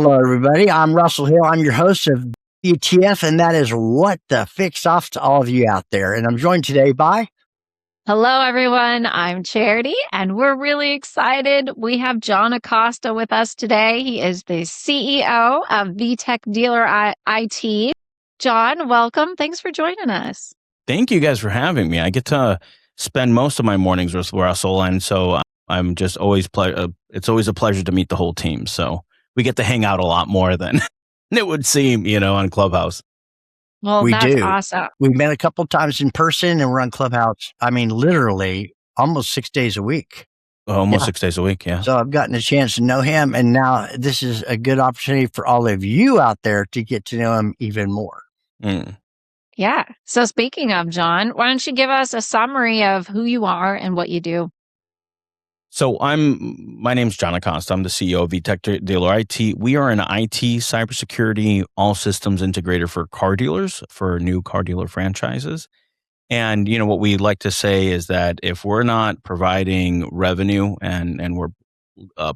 Hello, everybody. I'm Russell Hill. I'm your host of VTF, and that is What the Fix Off to all of you out there. And I'm joined today by... Hello, everyone. I'm Charity, and we're really excited. We have John Acosta with us today. He is the CEO of VTech Dealer IT. John, welcome. Thanks for joining us. Thank you guys for having me. I get to spend most of my mornings with Russell, and so I'm just always it's always a pleasure to meet the whole team. So we get to hang out a lot more than it would seem, on Clubhouse. Well, We that's do. awesome. We've met a couple times in person, and we're on Clubhouse. I mean, literally almost 6 days a week. Almost 6 days a week, yeah. So I've gotten a chance to know him, and now this is a good opportunity for all of you out there to get to know him even more. Yeah. So speaking of John, why don't you give us a summary of who you are and what you do? So my name's John Acosta. I'm the CEO of VTech Dealer IT. We are an IT, cybersecurity, all systems integrator for car dealers, for new car dealer franchises. And, what we like to say is that if we're not providing revenue and we're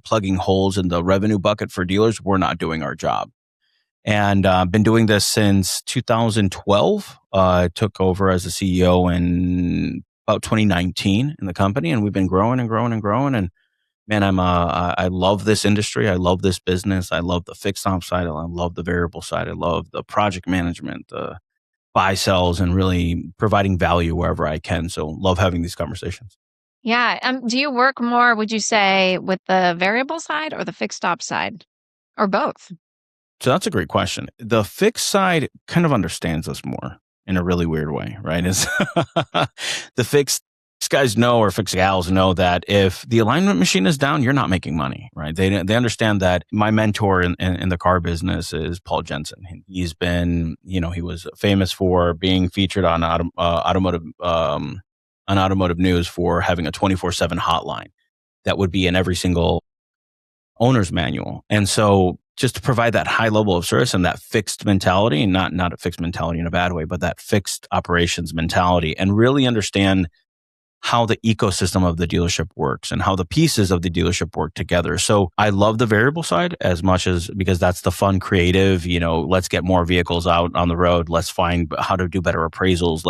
plugging holes in the revenue bucket for dealers, we're not doing our job. And I've been doing this since 2012. I took over as a CEO in about 2019 in the company, and we've been growing and growing and growing. And man, I love this industry. I love this business. I love the fixed op side. I love the variable side. I love the project management, the buy sells, and really providing value wherever I can. So love having these conversations. Yeah. Do you work more, would you say, with the variable side or the fixed op side, or both? So that's a great question. The fixed side kind of understands us more in a really weird way, right? Is the fixed guys know, or fixed gals know, that if the alignment machine is down, you're not making money, right? They understand that. My mentor in the car business is Paul Jensen. He's been, he was famous for being featured on automotive news for having a 24/7 hotline that would be in every single owner's manual. And so just to provide that high level of service and that fixed mentality, and not a fixed mentality in a bad way, but that fixed operations mentality, and really understand how the ecosystem of the dealership works and how the pieces of the dealership work together. So I love the variable side as much as, because that's the fun, creative, let's get more vehicles out on the road. Let's find how to do better appraisals.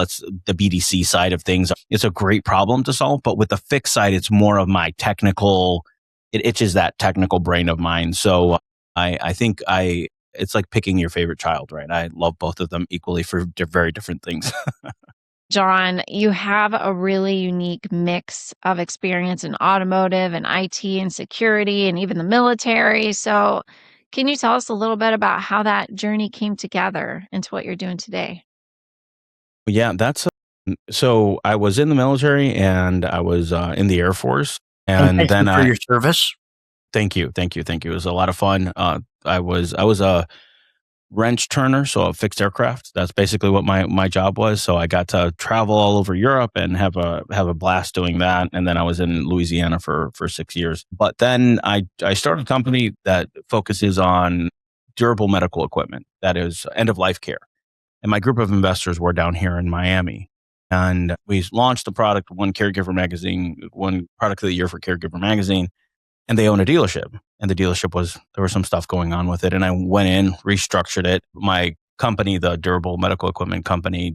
The BDC side of things. It's a great problem to solve, but with the fixed side, it's more of my technical, it itches that technical brain of mine. So I think it's like picking your favorite child, right? I love both of them equally for very different things. John, you have a really unique mix of experience in automotive and IT and security and even the military. So can you tell us a little bit about how that journey came together into what you're doing today? Yeah, so I was in the military, and I was in the Air Force. And thank then you for your service. Thank you. It was a lot of fun. I was a wrench turner, so a fixed aircraft. That's basically what my job was. So I got to travel all over Europe and have a blast doing that. And then I was in Louisiana for 6 years. But then I started a company that focuses on durable medical equipment, that is end of life care. And my group of investors were down here in Miami. And we launched the product, won Product of the Year for Caregiver Magazine. And they own a dealership. And the dealership there was some stuff going on with it. And I went in, restructured it. My company, the durable medical equipment company,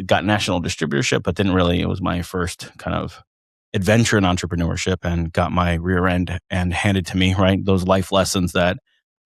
got national distributorship, but it was my first kind of adventure in entrepreneurship, and got my rear end and handed to me, right? Those life lessons that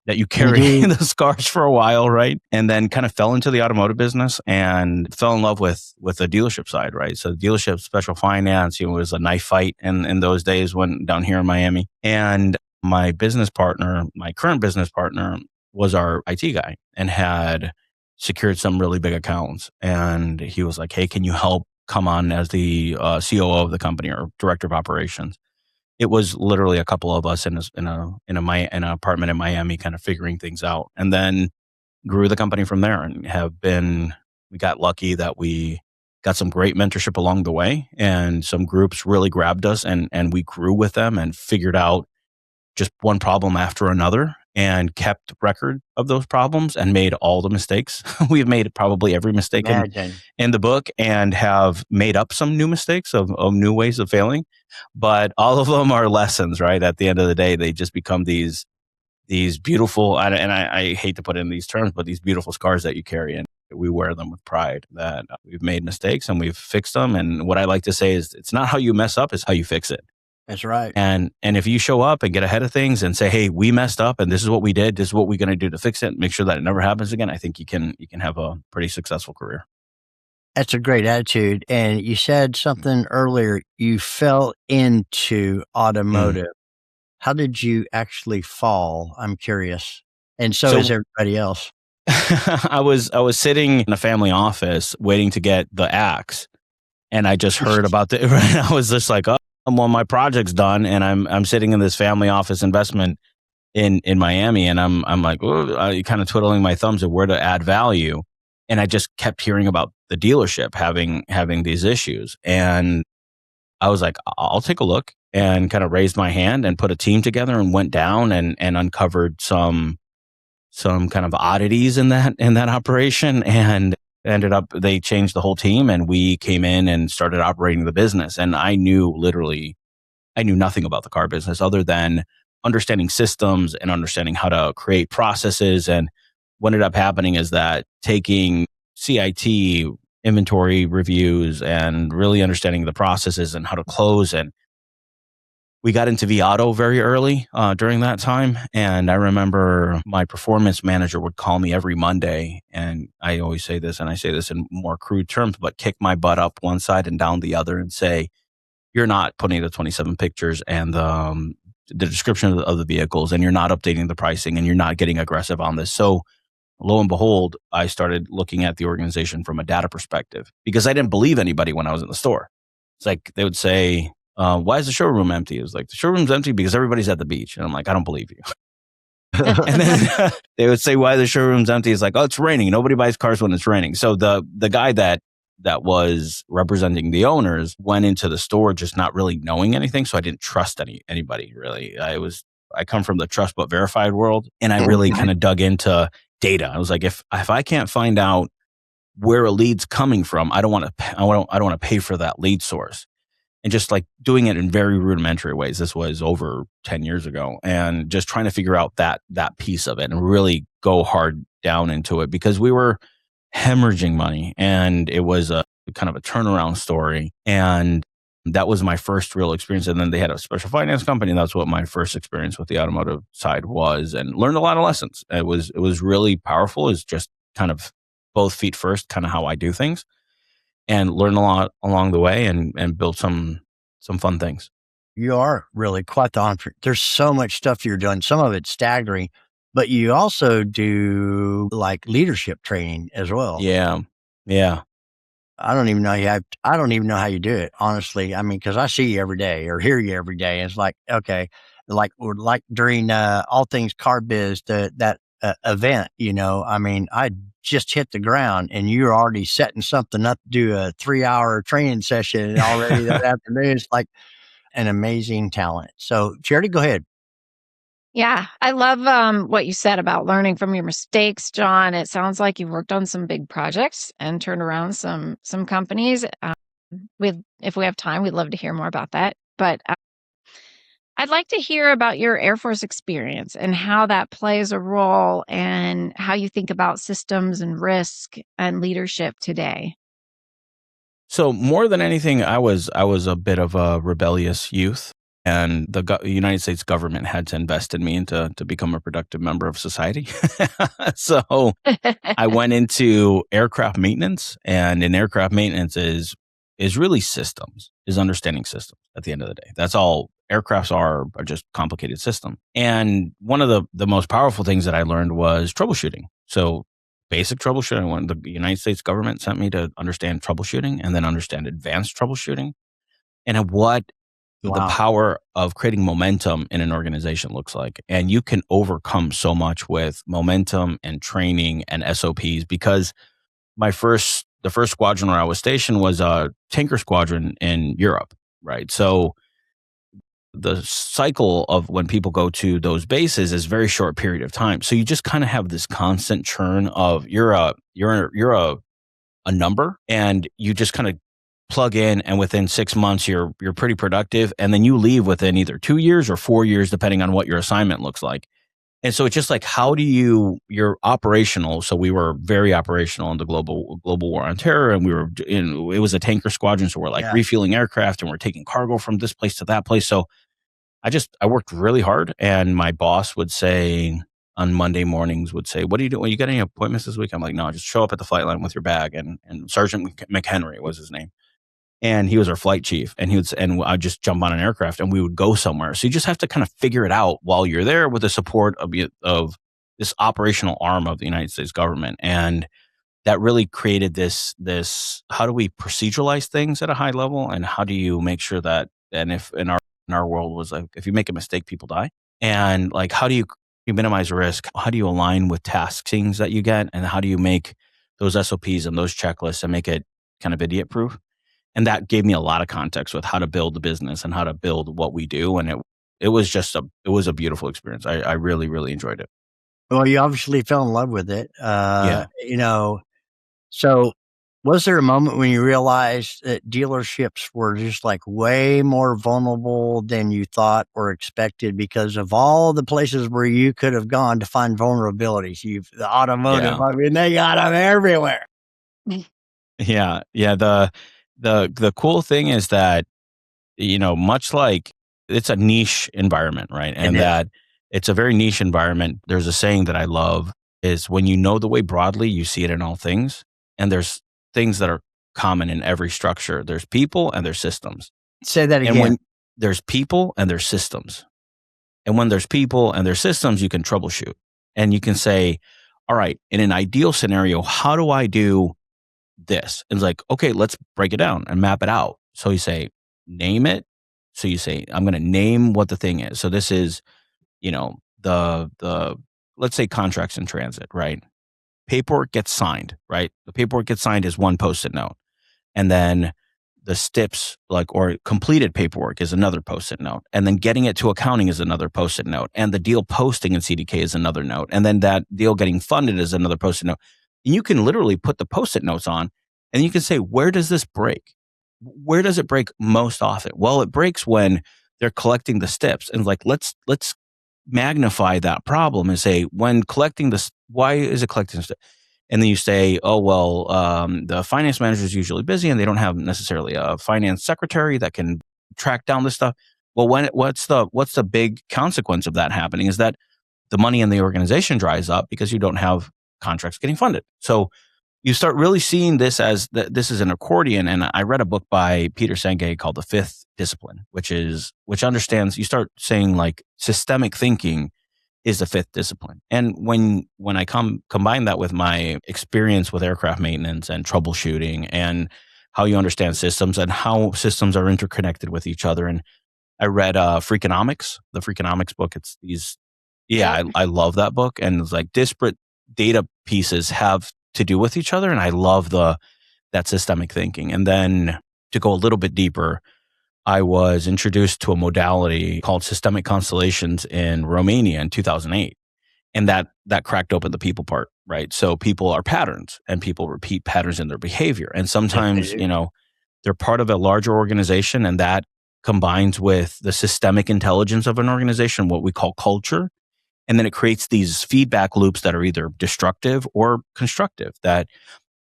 you carry the scars for a while, right? And then kind of fell into the automotive business and fell in love with the dealership side, right? So dealership, special finance, it was a knife fight in those days when down here in Miami. And my current business partner was our IT guy and had secured some really big accounts. And he was like, hey, can you help come on as the COO of the company, or director of operations? It was literally a couple of us in an apartment in Miami, kind of figuring things out, and then grew the company from there. And we got lucky that we got some great mentorship along the way, and some groups really grabbed us, and we grew with them and figured out just one problem after another, and kept record of those problems and made all the mistakes. We've made probably every mistake in the book, and have made up some new mistakes of new ways of failing. But all of them are lessons, right? At the end of the day, they just become these these beautiful, I hate to put in these terms, but these beautiful scars that you carry, and we wear them with pride that we've made mistakes and we've fixed them. And what I like to say is it's not how you mess up, it's how you fix it. That's right. And if you show up and get ahead of things and say, hey, we messed up and this is what we did, this is what we're going to do to fix it, make sure that it never happens again, I think you can have a pretty successful career. That's a great attitude. And you said something earlier, you fell into automotive. How did you actually fall? I'm curious. And so is everybody else. I was sitting in a family office waiting to get the axe, and I just heard about the. I was just like, oh, well, my project's done, and I'm sitting in this family office investment in Miami, and I'm like, kind of twiddling my thumbs at where to add value, and I just kept hearing about the dealership having these issues, and I was like, I'll take a look, and kind of raised my hand and put a team together and went down and uncovered some kind of oddities in that operation, and ended up they changed the whole team, and we came in and started operating the business. And I knew nothing about the car business other than understanding systems and understanding how to create processes. And what ended up happening is that taking CIT, inventory reviews, and really understanding the processes and how to close, and we got into vAuto very early during that time. And I remember my performance manager would call me every Monday. And I always say this, and I say this in more crude terms, but kick my butt up one side and down the other and say, you're not putting the 27 pictures and the description of the vehicles, and you're not updating the pricing, and you're not getting aggressive on this. So lo and behold, I started looking at the organization from a data perspective, because I didn't believe anybody when I was in the store. It's like they would say, why is the showroom empty? It was like, the showroom's empty because everybody's at the beach. And I'm like, I don't believe you. And then they would say, why the showroom's empty? It's like, oh, it's raining. Nobody buys cars when it's raining. So the guy that was representing the owners went into the store just not really knowing anything. So I didn't trust anybody really. I come from the trust but verified world, and I really kind of dug into data. I was like, if I can't find out where a lead's coming from, I don't want to pay for that lead source. And just like doing it in very rudimentary ways. This was over 10 years ago, and just trying to figure out that piece of it and really go hard down into it, because we were hemorrhaging money, and it was a kind of a turnaround story. And that was my first real experience. And then they had a special finance company, and that's what my first experience with the automotive side was, and learned a lot of lessons. It was really powerful. It's just kind of both feet first, kind of how I do things, and learn a lot along the way, and build some fun things. You are really quite the entrepreneur. There's so much stuff you're doing. Some of it's staggering, but you also do like leadership training as well. Yeah. I don't even know how you do it, honestly. I mean, because I see you every day or hear you every day. And it's like, okay, like during All Things Car Biz, that event, I mean, I just hit the ground, and you're already setting something up to do a 3-hour training session already that afternoon. It's like an amazing talent. So Charity, go ahead. Yeah, I love what you said about learning from your mistakes, John. It sounds like you've worked on some big projects and turned around some companies. If we have time, we'd love to hear more about that. But I'd like to hear about your Air Force experience and how that plays a role, and how you think about systems and risk and leadership today. So more than anything, I was a bit of a rebellious youth, and the United States government had to invest in me to become a productive member of society. So I went into aircraft maintenance, and in aircraft maintenance is really systems, is understanding systems at the end of the day. That's all aircrafts are just complicated systems. And one of the most powerful things that I learned was troubleshooting. So basic troubleshooting, when the United States government sent me to understand troubleshooting, and then understand advanced troubleshooting, and what the power of creating momentum in an organization looks like. And you can overcome so much with momentum and training and SOPs, because the first squadron where I was stationed was a tanker squadron in Europe, right? So the cycle of when people go to those bases is very short period of time. So you just kind of have this constant churn of you're a number, and you just kind of plug in, and within 6 months you're pretty productive, and then you leave within either 2 years or 4 years, depending on what your assignment looks like. And so it's just like, how do you're operational. So we were very operational in the global war on terror, and it was a tanker squadron. So we're like Yeah. refueling aircraft and we're taking cargo from this place to that place. So I worked really hard, and my boss would say on Monday mornings what are you doing? You got any appointments this week? I'm like, no, just show up at the flight line with your bag. And Sergeant McHenry was his name. And he was our flight chief, and I'd just jump on an aircraft and we would go somewhere. So you just have to kind of figure it out while you're there with the support of this operational arm of the United States government. And that really created this, how do we proceduralize things at a high level? And how do you make sure that, and if in our world was like, if you make a mistake, people die. And like, how do you minimize risk? How do you align with taskings that you get? And how do you make those SOPs and those checklists and make it kind of idiot proof? And that gave me a lot of context with how to build the business and how to build what we do. And it was a beautiful experience. I really, really enjoyed it. Well, you obviously fell in love with it. Yeah. So was there a moment when you realized that dealerships were just like way more vulnerable than you thought or expected because of all the places where you could have gone to find vulnerabilities? The automotive, Yeah. I mean, they got them everywhere. Yeah. Yeah. The cool thing is that, much like it's a niche environment, right? And that it's a very niche environment. There's a saying that I love is, when you know the way broadly, you see it in all things. And there's things that are common in every structure. There's people and there's systems. Say that And again. when there's people and there's systems, and when there's people and there's systems, you can troubleshoot. And you can say, all right, in an ideal scenario, how do I do this? And it's like, okay, let's break it down and map it out. So you say, name it. So you say, I'm going to name what the thing is. So this is, the let's say contracts in transit, right? Paperwork gets signed, right? The paperwork gets signed is one post-it note. And then the STIPs, or completed paperwork, is another post-it note. And then getting it to accounting is another post-it note. And the deal posting in CDK is another note. And then that deal getting funded is another post-it note. And you can literally put the post-it notes on, and you can say, where does this break? Where does it break most often? Well, it breaks when they're collecting the STIPs. And let's magnify that problem and say, when collecting this, why is it collecting STIPs? And then you say, oh, well, the finance manager is usually busy and they don't have necessarily a finance secretary that can track down this stuff. Well, what's the big consequence of that happening is that the money in the organization dries up because you don't have contracts getting funded. So you start really seeing this as this is an accordion. And I read a book by Peter Senge called The Fifth Discipline, which understands, you start saying like systemic thinking is the fifth discipline. And when I combine that with my experience with aircraft maintenance and troubleshooting and how you understand systems and how systems are interconnected with each other. And I read Freakonomics, the Freakonomics book. It's these, I love that book. And it's like disparate data pieces have to do with each other. And I love that systemic thinking. And then to go a little bit deeper, I was introduced to a modality called systemic constellations in Romania in 2008. And that cracked open the people part, right? So people are patterns, and people repeat patterns in their behavior. And sometimes, they're part of a larger organization, and that combines with the systemic intelligence of an organization, what we call culture. And then it creates these feedback loops that are either destructive or constructive. That,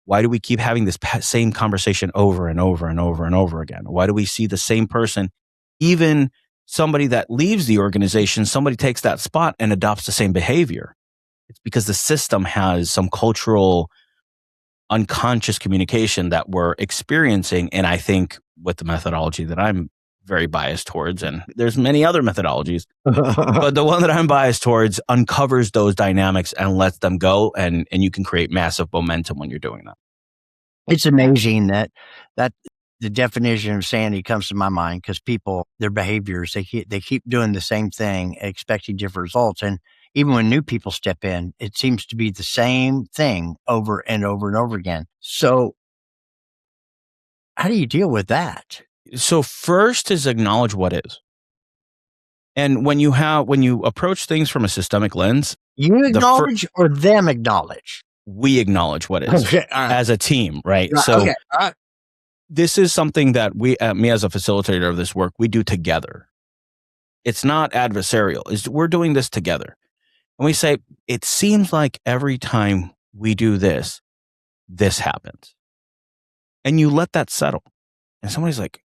why do we keep having this same conversation over and over and over and over again? Why do we see the same person, even somebody that leaves the organization, somebody takes that spot and adopts the same behavior? It's because the system has some cultural unconscious communication that we're experiencing. And I think with the methodology that I'm very biased towards, and there's many other methodologies, but the one that I'm biased towards uncovers those dynamics and lets them go. And you can create massive momentum when you're doing that. It's amazing that the definition of sanity comes to my mind, because people, their behaviors, they keep doing the same thing, expecting different results. And even when new people step in, it seems to be the same thing over and over and over again. So how do you deal with that? So first is acknowledge what is. And when you approach things from a systemic lens, you acknowledge or them acknowledge? We acknowledge what is as a team, right? So this is something that me as a facilitator of this work, we do together. It's not adversarial. We're doing this together. And we say, it seems like every time we do this, this happens. And you let that settle. And somebody's like,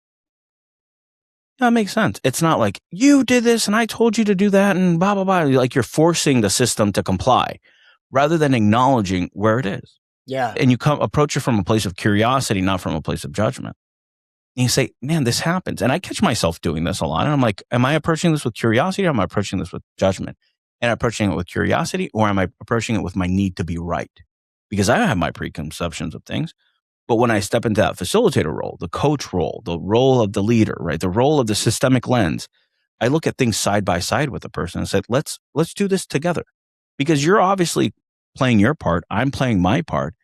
that makes sense. It's not like you did this and I told you to do that and blah, blah, blah. Like you're forcing the system to comply rather than acknowledging where it is. Yeah. And you approach it from a place of curiosity, not from a place of judgment. And you say, man, this happens. And I catch myself doing this a lot. And I'm like, am I approaching this with curiosity or am I approaching this with judgment? Am I approaching it with curiosity or am I approaching it with my need to be right? Because I have my preconceptions of things. But when I step into that facilitator role, the coach role, the role of the leader, right, the role of the systemic lens, I look at things side by side with the person and say, let's do this together. Because you're obviously playing your part, I'm playing my part.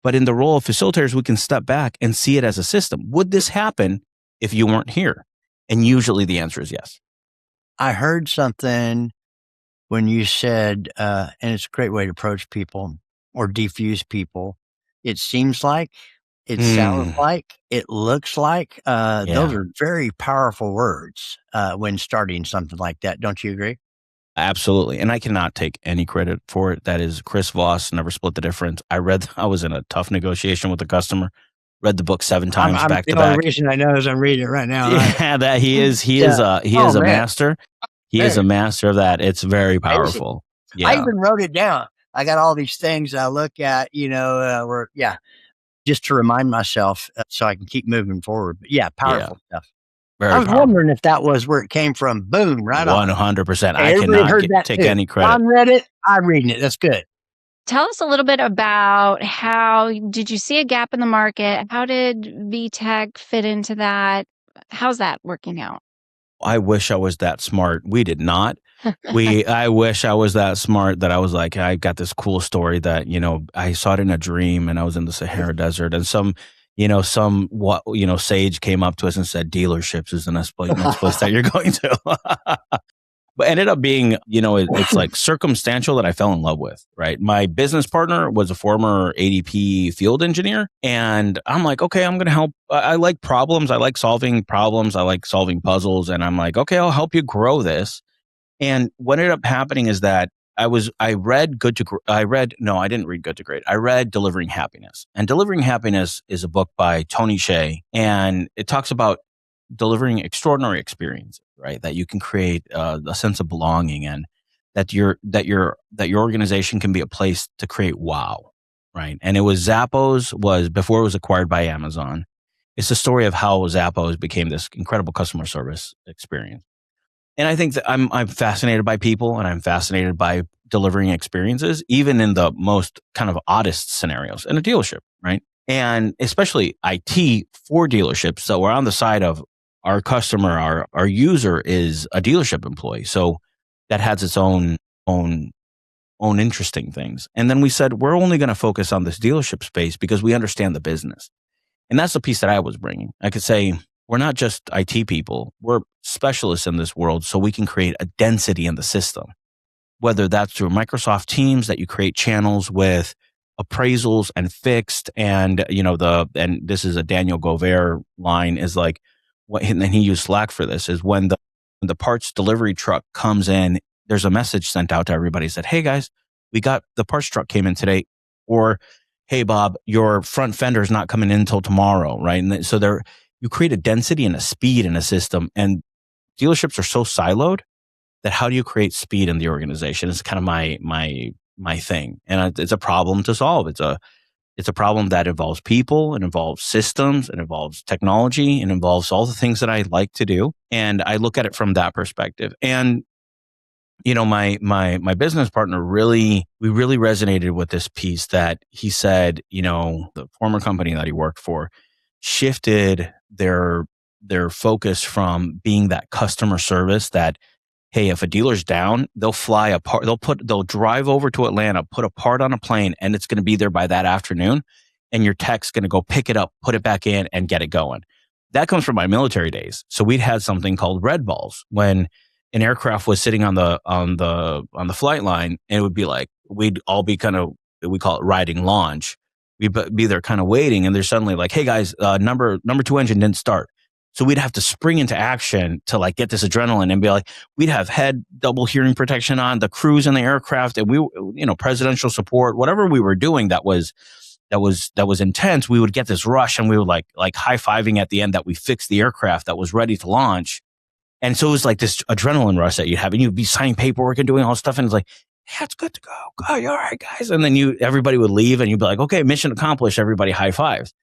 But in the role of facilitators, we can step back and see it as a system. Would this happen if you weren't here? And usually the answer is yes. I heard something when you said, and it's a great way to approach people or defuse people. It seems like, it sounds like, it looks like, those are very powerful words when starting something like that. Don't you agree? Absolutely. And I cannot take any credit for it. That is Chris Voss, Never Split the Difference. I was in a tough negotiation with a customer, read the book 7 times back to the only back. reason I know is I'm reading it right now. Yeah, that he is a master. He is a master of that. It's very powerful. Yeah. I even wrote it down. I got all these things I look at, just to remind myself so I can keep moving forward. But yeah, powerful stuff. Very I was powerful. wondering if that was where it came from. Boom, right on. 100%. I cannot take any credit. I read it. I'm reading it. That's good. Tell us a little bit about how did you see a gap in the market? How did VTech fit into that? How's that working out? I wish I was that smart. We did not. I wish I was that smart that I was like, I got this cool story that, I saw it in a dream and I was in the Sahara Desert and some sage came up to us and said, dealerships is the next place that you're going to. But ended up being, it's like circumstantial that I fell in love with, right? My business partner was a former ADP field engineer. And I'm like, okay, I'm going to help. I like problems. I like solving problems. I like solving puzzles. And I'm like, okay, I'll help you grow this. And what ended up happening is that I didn't read Good to Great. I read Delivering Happiness. And Delivering Happiness is a book by Tony Hsieh. And it talks about delivering extraordinary experiences, right? That you can create a sense of belonging and that your organization can be a place to create wow, right? And it was Zappos was before it was acquired by Amazon. It's the story of how Zappos became this incredible customer service experience. And I think that I'm fascinated by people and I'm fascinated by delivering experiences, even in the most kind of oddest scenarios in a dealership, right? And especially IT for dealerships. So we're on the side of our customer, our user is a dealership employee. So that has its own interesting things. And then we said, we're only going to focus on this dealership space because we understand the business. And that's the piece that I was bringing. I could say, we're not just IT people. We're specialists in this world. So we can create a density in the system, whether that's through Microsoft Teams that you create channels with appraisals and fixed. And, and this is a Daniel Gover line is like, and then he used Slack for this, is when the parts delivery truck comes in, there's a message sent out to everybody that, hey guys, the parts truck came in today, or hey Bob, your front fender is not coming in until tomorrow, right? And so you create a density and a speed in a system, and dealerships are so siloed that how do you create speed in the organization? It's kind of my thing, and it's a problem to solve. It's a problem that involves people, it involves systems, it involves technology, it involves all the things that I like to do. And I look at it from that perspective. And, my business partner really resonated with this piece that he said, the former company that he worked for shifted their focus from being that customer service that, hey, if a dealer's down, they'll fly a part, they'll drive over to Atlanta, put a part on a plane, and it's going to be there by that afternoon. And your tech's going to go pick it up, put it back in, and get it going. That comes from my military days. So we'd had something called red balls when an aircraft was sitting on the flight line, and it would be like, we'd all be kind of, we call it riding launch. We'd be there kind of waiting, and they're suddenly like, hey guys, number 2 engine didn't start. So we'd have to spring into action to like get this adrenaline and be like, we'd have head double hearing protection on, the crews in the aircraft, and presidential support, whatever we were doing that was intense. We would get this rush and we were like high-fiving at the end that we fixed the aircraft that was ready to launch. And so it was like this adrenaline rush that you'd have, and you'd be signing paperwork and doing all this stuff. And it's like, yeah, it's good to go. Oh, you're all right, guys. And then everybody would leave and you'd be like, okay, mission accomplished. Everybody high fives.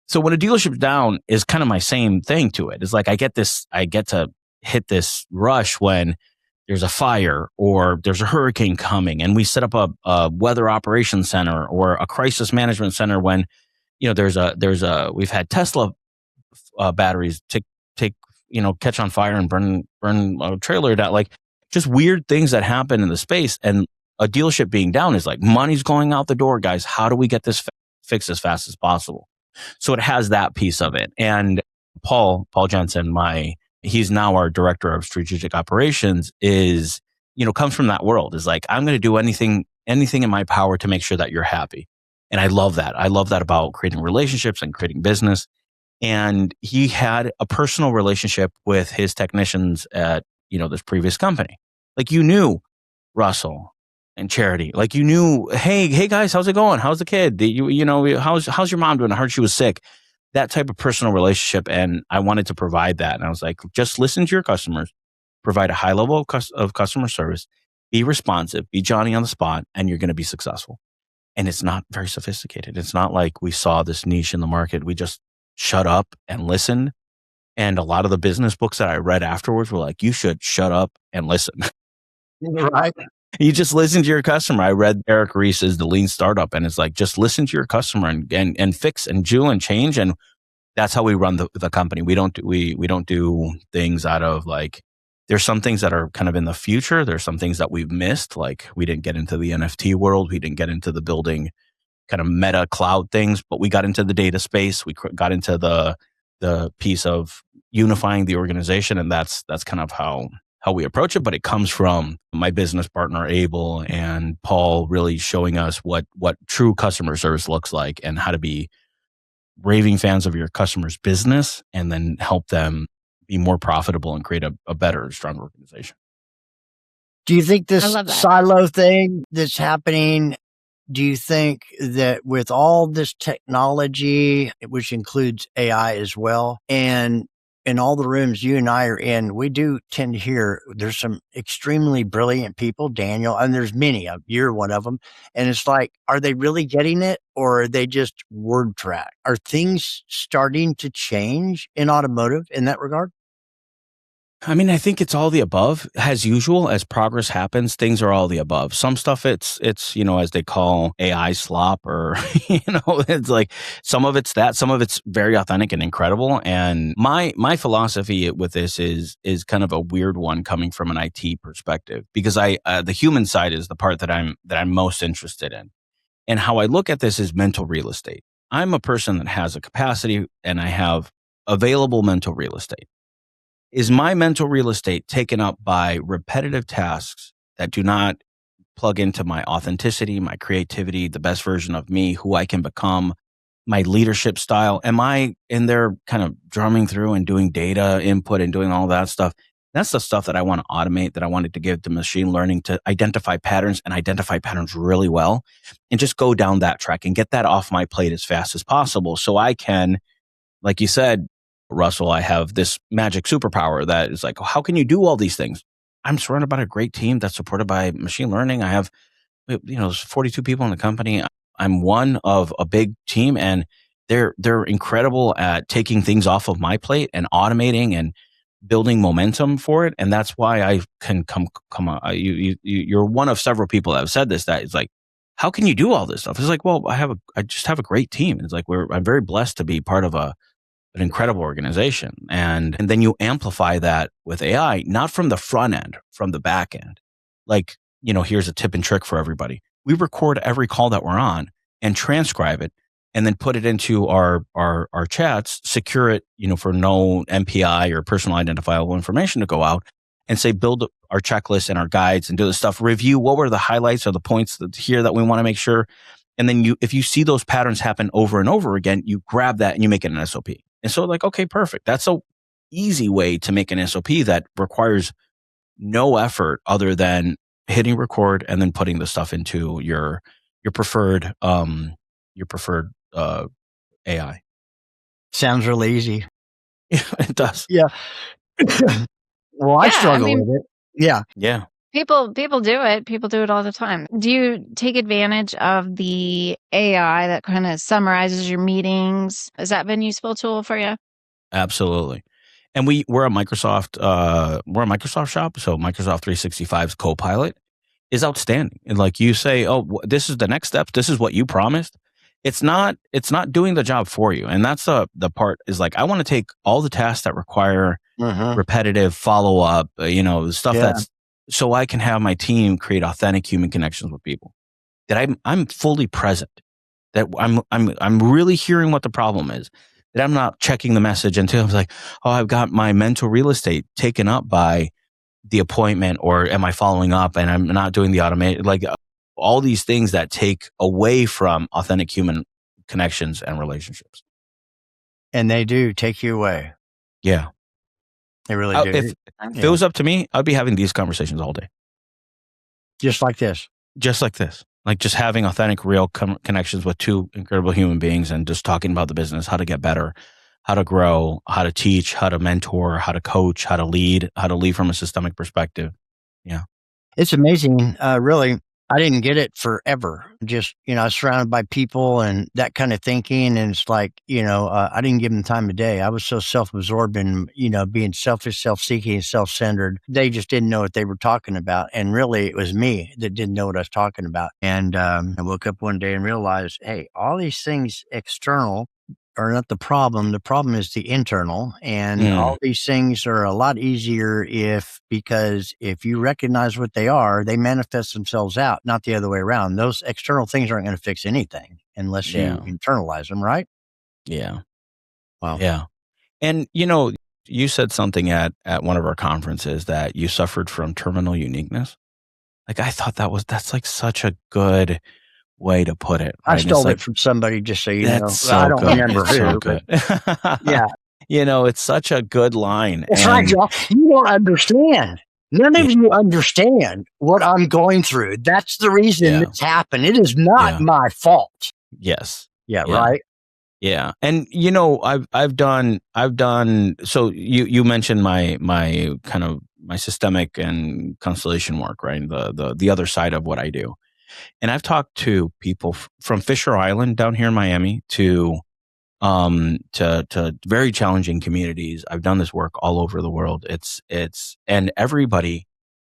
So when a dealership's down is kind of my same thing to it. It's like, I get to hit this rush when there's a fire or there's a hurricane coming, and we set up a weather operations center or a crisis management center when, we've had Tesla batteries take catch on fire and burn a trailer down, like just weird things that happen in the space. And a dealership being down is like, money's going out the door, guys. How do we get this fixed as fast as possible? So it has that piece of it. And Paul Jensen, he's now our director of strategic operations, comes from that world. Is like, I'm going to do anything in my power to make sure that you're happy. And I love that. I love that about creating relationships and creating business. And he had a personal relationship with his technicians at, this previous company. Like, you knew Russell and Charity. Like, you knew, hey guys, how's it going? How's the kid? How's your mom doing? I heard she was sick. That type of personal relationship. And I wanted to provide that. And I was like, just listen to your customers, provide a high level of customer service, be responsive, be Johnny on the spot, and you're going to be successful. And it's not very sophisticated. It's not like we saw this niche in the market. We just shut up and listened. And a lot of the business books that I read afterwards were like, you should shut up and listen. Right. You just listen to your customer. I read Eric Ries's The Lean Startup, and it's like, just listen to your customer and fix and do and change. And that's how we run the company. We don't do things out of like, there's some things that are kind of in the future. There's some things that we've missed. Like, we didn't get into the NFT world. We didn't get into the building kind of meta cloud things, but we got into the data space. We got into the piece of unifying the organization. And that's kind of how we approach it. But it comes from my business partner, Abel, and Paul really showing us what true customer service looks like and how to be raving fans of your customer's business and then help them be more profitable and create a better, stronger organization. Do you think this I love that. silo thing that's happening, do you think that with all this technology, which includes AI as well, and in all the rooms you and I are in, we do tend to hear there's some extremely brilliant people, Daniel, and there's many of you're one of them. And it's like, are they really getting it, or are they just word track? Are things starting to change in automotive in that regard? I mean, I think it's all the above. As usual, as progress happens, things are all the above. Some stuff it's as they call AI slop, or it's like some of it's that, some of it's very authentic and incredible. And my philosophy with this is kind of a weird one coming from an IT perspective, because the human side is the part that I'm most interested in. And how I look at this is mental real estate. I'm a person that has a capacity and I have available mental real estate. Is my mental real estate taken up by repetitive tasks that do not plug into my authenticity, my creativity, the best version of me, who I can become, my leadership style? Am I in there kind of drumming through and doing data input and doing all that stuff? That's the stuff that I want to automate, that I wanted to give to machine learning to identify patterns really well, and just go down that track and get that off my plate as fast as possible. So I can, like you said, Russell, I have this magic superpower that is like, how can you do all these things? I'm surrounded by a great team that's supported by machine learning. I have, there's 42 people in the company. I'm one of a big team, and they're incredible at taking things off of my plate and automating and building momentum for it. And that's why I can come you're one of several people that have said this, that it's like, how can you do all this stuff? It's like, well, I just have a great team. It's like, I'm very blessed to be part of an incredible organization. And then you amplify that with AI, not from the front end, from the back end. Like, here's a tip and trick for everybody. We record every call that we're on and transcribe it, and then put it into our chats, secure it, for no MPI or personal identifiable information to go out, and say, build our checklist and our guides and do this stuff. Review what were the highlights or the points here that we want to make sure. And then if you see those patterns happen over and over again, you grab that and you make it an SOP. And so, like, okay, perfect. That's easy way to make an SOP that requires no effort other than hitting record and then putting the stuff into your preferred AI. Sounds really easy. It does. Yeah. Well, I Yeah, I struggle mean, with it. Yeah. Yeah, people do it. People do it all the time. Do you take advantage of the AI that kind of summarizes your meetings? Has that been a useful tool for you? absolutely. And we're a Microsoft shop, so Microsoft 365's Copilot is outstanding. And like you say, oh, this is the next step. This is what you promised. It's not doing the job for you. And that's the part is like, I want to take all the tasks that require Mhm. repetitive follow up, stuff Yeah. that's so I can have my team create authentic human connections with people. That I'm fully present. That I'm really hearing what the problem is. That I'm not checking the message until I'm like, oh, I've got my mental real estate taken up by the appointment, or am I following up and I'm not doing the automated, like all these things that take away from authentic human connections and relationships. And they do take you away. Yeah. They really do. If it was up to me, I'd be having these conversations all day. Just like this. Just like this. Like just having authentic, real connections with two incredible human beings and just talking about the business, how to get better, how to grow, how to teach, how to mentor, how to coach, how to lead from a systemic perspective. Yeah. It's amazing. Really, I didn't get it forever. Just, I was surrounded by people and that kind of thinking. And it's like, I didn't give them time of day. I was so self-absorbed and, being selfish, self-seeking, self-centered. They just didn't know what they were talking about. And really, it was me that didn't know what I was talking about. And I woke up one day and realized, hey, all these things external are not the problem. The problem is the internal. And all these things are a lot easier because if you recognize what they are, they manifest themselves out, not the other way around. Those external things aren't going to fix anything unless you internalize them, right? Yeah. Wow. Yeah. And you said something at one of our conferences that you suffered from terminal uniqueness. Like I thought that's like such a good way to put it. I Right? stole it from somebody, just so you know. That's I so don't good. remember It's so who. good. Yeah. It's such a good line. That's right, John. You don't understand. None of you understand what I'm going through. That's the reason it's happened. It is not my fault. Yes. Yeah, right. Yeah. And I've done so you mentioned my kind of my systemic and constellation work, right? The other side of what I do. And I've talked to people from Fisher Island down here in Miami to very challenging communities. I've done this work all over the world. And everybody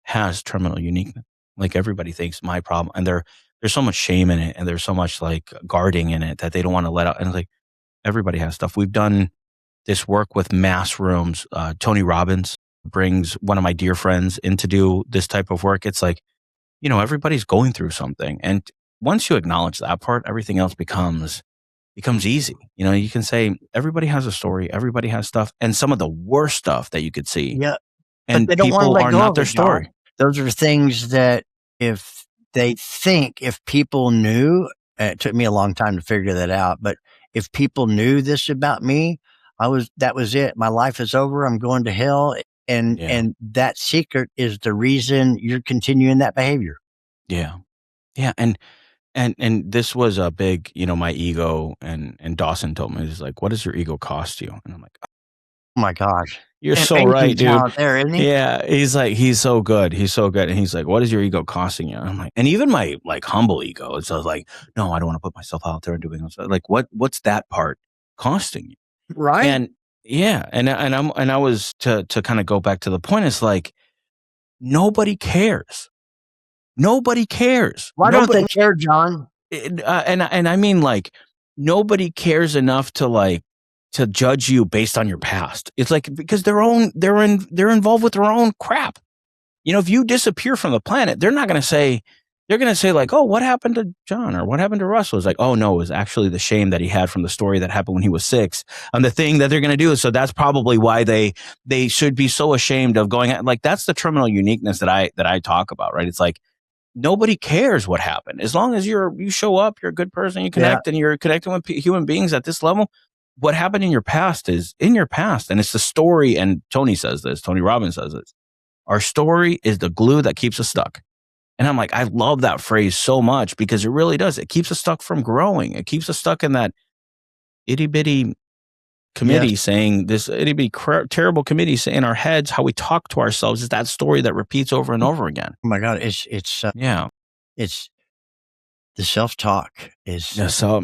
has terminal uniqueness. Like everybody thinks my problem, and there's so much shame in it, and there's so much like guarding in it that they don't want to let out. And it's like everybody has stuff. We've done this work with mass rooms. Tony Robbins brings one of my dear friends in to do this type of work. It's like, everybody's going through something. And once you acknowledge that part, everything else becomes easy. You can say everybody has a story, everybody has stuff, and some of the worst stuff that you could see. Yeah. And but they don't want to people let are go not of their it, John. story. Those are things that if people knew, it took me a long time to figure that out, but if people knew this about me, that was it. My life is over. I'm going to hell. And that secret is the reason you're continuing that behavior. Yeah. Yeah. And this was a big, my ego, and Dawson told me, he's like, what does your ego cost you? And I'm like, oh my gosh. You're so right, dude. There, isn't he? Yeah. He's like, he's so good. He's so good. And he's like, what is your ego costing you? And I'm like, and even my like humble ego, it's like, no, I don't want to put myself out there and doing this. Like, what's that part costing you? Right. And yeah. And I was to kind of go back to the point. It's like, nobody cares. Nobody cares. Why don't they care, John? And I mean, like, nobody cares enough to judge you based on your past. It's like, because they're involved with their own crap. If you disappear from the planet, they're going to say like, oh, what happened to John, or what happened to Russell? It's like, oh no, it was actually the shame that he had from the story that happened when he was 6 and the thing that they're going to do. So that's probably why they should be so ashamed of going at, like, that's the terminal uniqueness that I talk about, right? It's like, nobody cares what happened. As long as you show up, you're a good person, you connect, and you're connecting with human beings at this level, what happened in your past is in your past. And it's the story. And Tony says this, Tony Robbins says this. Our story is the glue that keeps us stuck. And I'm like, I love that phrase so much because it really does. It keeps us stuck from growing. It keeps us stuck in that itty bitty Yes. committee saying this itty bitty terrible committee saying in our heads how we talk to ourselves is that story that repeats over and over again. Oh my God. Yeah. It's the self-talk is, Yeah. So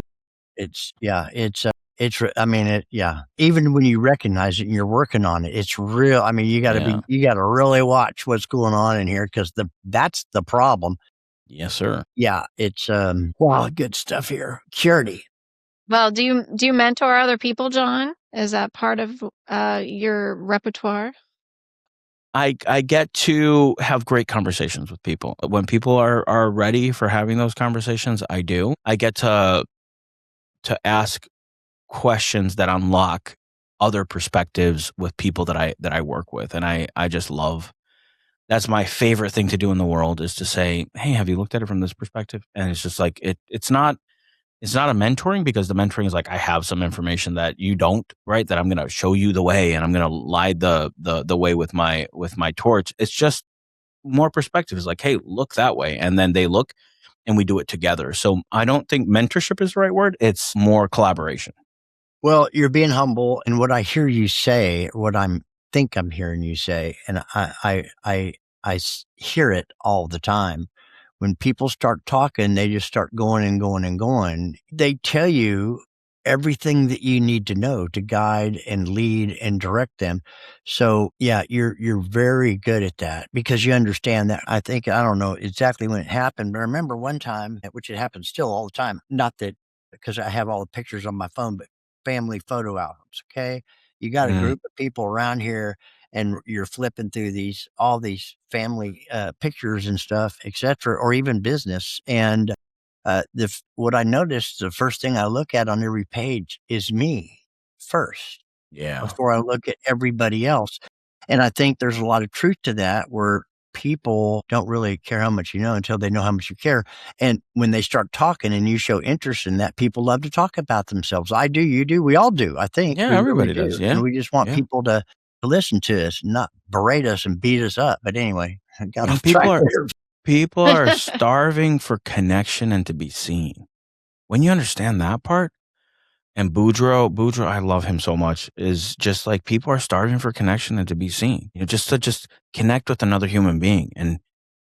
I mean, yeah. Even when you recognize it and you're working on it, it's real. I mean, you got to really watch what's going on in here because that's the problem. yes, sir. Yeah. It's, wow, good stuff here. Security. Well, do you mentor other people, John? Is that part of your repertoire? I get to have great conversations with people. When people are ready for having those conversations, I do. I get to ask questions that unlock other perspectives with people that I work with. And I just love, that's my favorite thing to do in the world is to say, hey, have you looked at it from this perspective? And it's just like, it's not a mentoring because the mentoring is like, I have some information that you don't, right? That I'm going to show you the way and I'm going to light the way with my torch. It's just more perspective. It's like, hey, look that way. And then they look and we do it together. So I don't think mentorship is the right word. It's more collaboration. Well, you're being humble, and what I hear you say, think I'm hearing you say, and I hear it all the time. When people start talking, they just start going and going and going. They tell you everything that you need to know to guide and lead and direct them. So yeah, you're very good at that because you understand that. I don't know exactly when it happened, but I remember one time, which it happens still all the time. Not that because I have all the pictures on my phone, but family photo albums. Okay, you got a group of people around here and you're flipping through all these family pictures and stuff, etc., or even business. And what I noticed, the first thing I look at on every page is me first Yeah. before I look at everybody else. And I think there's a lot of truth to that where people don't really care how much you know until they know how much you care. And when they start talking and you show interest in that, people love to talk about themselves. I do, you do, we all do. I think Yeah, we everybody really does. do. Yeah. And we just want Yeah. people to listen to us, not berate us and beat us up. But anyway, I got off people track are there. people are starving for connection and to be seen. When you understand that part, and Boudreaux, I love him so much, is just like people are starving for connection and to be seen. Just to connect with another human being. And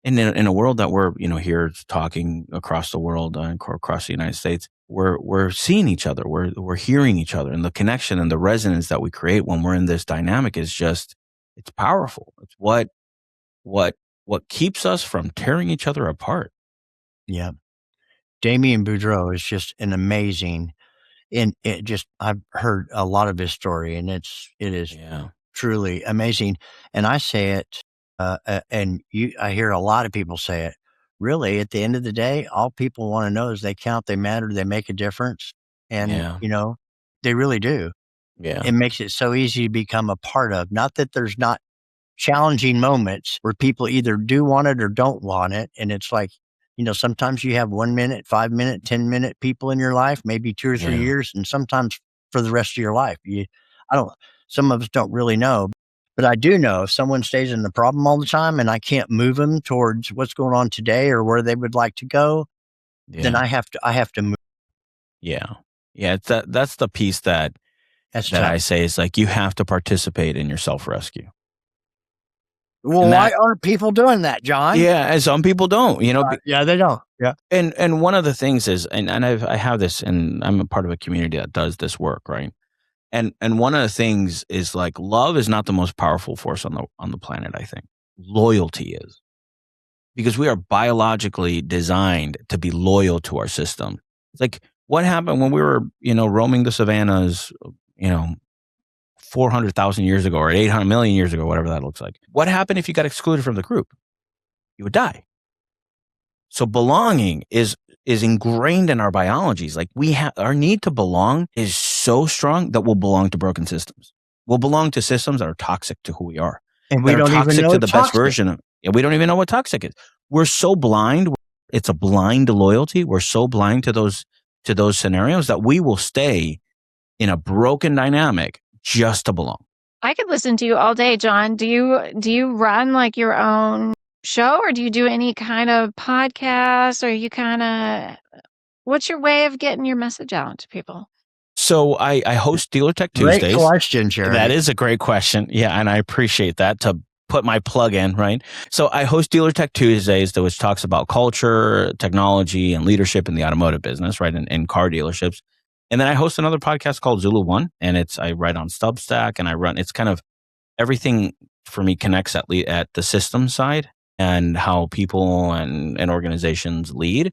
in a world that we're, here talking across the world and across the United States, we're seeing each other, we're hearing each other, and the connection and the resonance that we create when we're in this dynamic is just, it's powerful. It's what keeps us from tearing each other apart. Yeah. Damien Boudreaux is just an amazing, and I've heard a lot of his story, and it is truly amazing. And I say it, I hear a lot of people say it. Really, at the end of the day, all people want to know is they count, they matter, they make a difference, and they really do. Yeah. It makes it so easy to become a part of. Not that there's not challenging moments where people either do want it or don't want it. And it's like, sometimes you have 1 minute, 5 minute, 10-minute people in your life, maybe 2 or 3 years, and sometimes for the rest of your life. Some of us don't really know, but I do know if someone stays in the problem all the time and I can't move them towards what's going on today or where they would like to go, then I have to move. Yeah. Yeah. That's the piece that That's I tough. say is like, you have to participate in your self-rescue. Well, why aren't people doing that, John? Yeah, and some people don't, Yeah, they don't. Yeah. And one of the things is, and I have this, and I'm a part of a community that does this work, right? And one of the things is like, love is not the most powerful force on the planet, I think. Loyalty is. Because we are biologically designed to be loyal to our system. It's like, what happened when we were, roaming the savannas, 400,000 years ago or 800 million years ago, whatever that looks like. What happened if you got excluded from the group? You would die. So belonging is ingrained in our biologies. Like our need to belong is so strong that we'll belong to broken systems. We'll belong to systems that are toxic to who we are. And we don't even know to the best version of. Yeah, we don't even know what toxic is. We're so blind. It's a blind loyalty. We're so blind to those scenarios that we will stay in a broken dynamic just to belong. I could listen to you all day, John. Do you run like your own show, or do you do any kind of podcast, or you kind of what's your way of getting your message out to people? So I host Dealer Tech Great Tuesdays. question, Jeremy. That is a great question. Yeah, and I appreciate that to put my plug in, right? So I host Dealer Tech Tuesdays, which talks about culture, technology, and leadership in the automotive business, right, in car dealerships. And then I host another podcast called Zulu One, and I write on Substack, and it's kind of everything for me connects at the system side and how people and organizations lead.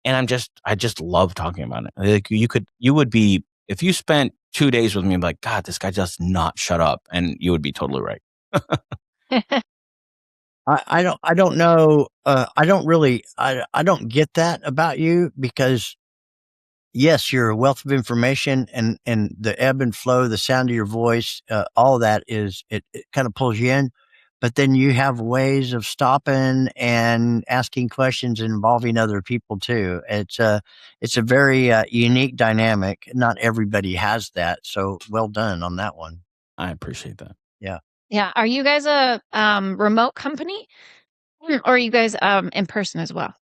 And I just love talking about it. Like you would be, if you spent 2 days with me, and be like, God, this guy does not shut up. And you would be totally right. I don't know. I don't get that about you, because yes, you're a wealth of information, and the ebb and flow, the sound of your voice, all that it kind of pulls you in. But then you have ways of stopping and asking questions involving other people too. It's a very unique dynamic. Not everybody has that. So well done on that one. I appreciate that. Yeah. Yeah. Are you guys a remote company, or are you guys in person as well?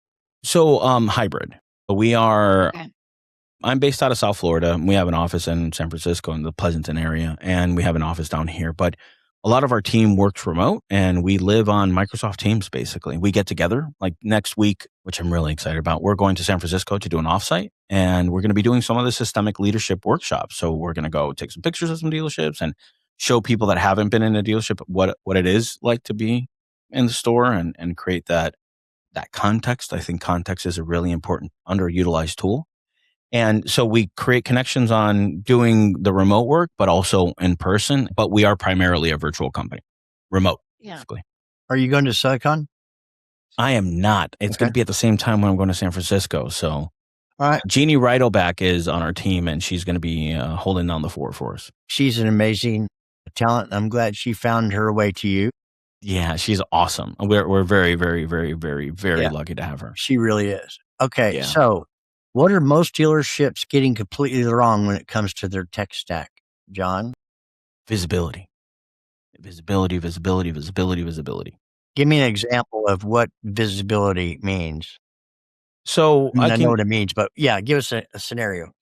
So hybrid. We are. Okay. I'm based out of South Florida. We have an office in San Francisco in the Pleasanton area, and we have an office down here. But a lot of our team works remote, and we live on Microsoft Teams, basically. We get together like next week, which I'm really excited about. We're going to San Francisco to do an offsite, and we're going to be doing some of the systemic leadership workshops. So we're going to go take some pictures of some dealerships and show people that haven't been in a dealership what it is like to be in the store, and create that context. I think context is a really important underutilized tool. And so we create connections on doing the remote work, but also in person. But we are primarily a virtual company, remote, basically. Are you going to Silicon? I am not. It's going to be at the same time when I'm going to San Francisco. So, all right. Jeannie Reidelback is on our team, and she's going to be holding down the fort for us. She's an amazing talent. I'm glad she found her way to you. Yeah, she's awesome. We're very, very, very, very, very lucky to have her. She really is. Okay, so what are most dealerships getting completely wrong when it comes to their tech stack, John? Visibility. Give me an example of what visibility means. So I know what it means, but give us a scenario.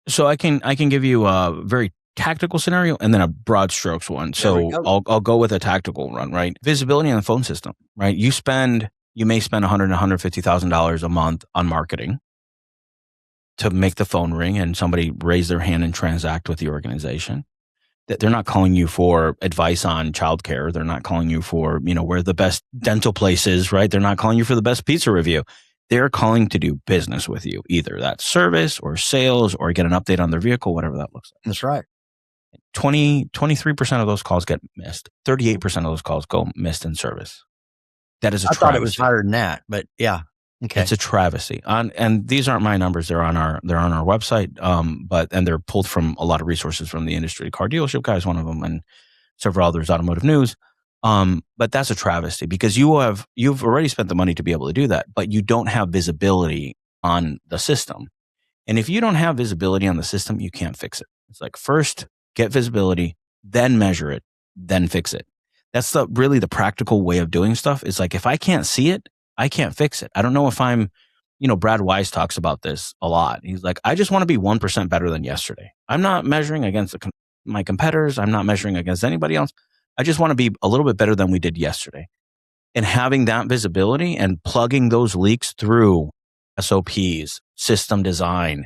So I can give you a very tactical scenario and then a broad strokes one. So I'll go with a tactical one, right? Visibility on the phone system, right? You may spend $100,000 to $150,000 a month on marketing to make the phone ring and somebody raise their hand and transact with the organization. That they're not calling you for advice on childcare. They're not calling you for, where the best dental place is, right? They're not calling you for the best pizza review. They're calling to do business with you, either that's service or sales or get an update on their vehicle, whatever that looks like. That's right. 23% of those calls get missed. 38% of those calls go missed in service. That is a travesty. I thought it was higher than that, but yeah. Okay. It's a travesty. And these aren't my numbers. They're on our website. And they're pulled from a lot of resources from the industry. Car Dealership Guy is one of them, and several others, Automotive News. But that's a travesty because you've already spent the money to be able to do that, but you don't have visibility on the system. And if you don't have visibility on the system, you can't fix it. It's like first get visibility, then measure it, then fix it. That's really the practical way of doing stuff. It's like if I can't see it, I can't fix it. I don't know if I'm, Brad Wise talks about this a lot. He's like, I just want to be 1% better than yesterday. I'm not measuring against my competitors. I'm not measuring against anybody else. I just want to be a little bit better than we did yesterday. And having that visibility and plugging those leaks through SOPs, system design.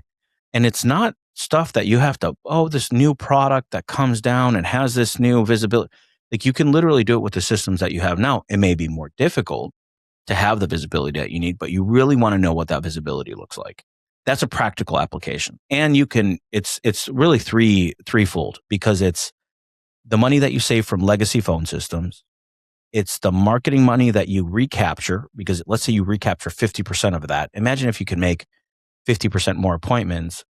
And it's not stuff that you have to, this new product that comes down and has this new visibility. Like you can literally do it with the systems that you have now. It may be more difficult to have the visibility that you need, but you really want to know what that visibility looks like. That's a practical application. And it's really threefold because it's the money that you save from legacy phone systems. It's the marketing money that you recapture because let's say you recapture 50% of that. Imagine if you could make 50% more appointments.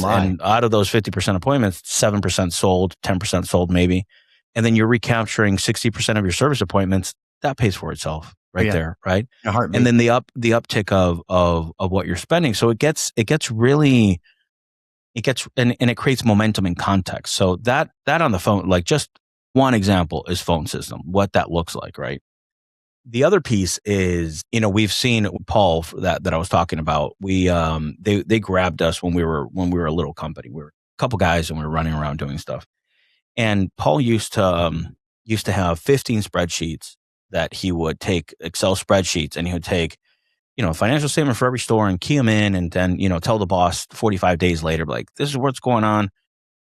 And out of those 50% appointments, 7% sold, 10% sold maybe. And then you're recapturing 60% of your service appointments. That pays for itself there, right? And then the uptick of what you're spending. So it gets really it gets, and it creates momentum and context. So that on the phone, like just one example is phone system, what that looks like, right? The other piece is, we've seen Paul that I was talking about. They grabbed us when we were a little company. We were a couple guys and we were running around doing stuff. And Paul used to have 15 spreadsheets that he would take, Excel spreadsheets, and he would take, a financial statement for every store and key them in, and then, tell the boss 45 days later, like, this is what's going on.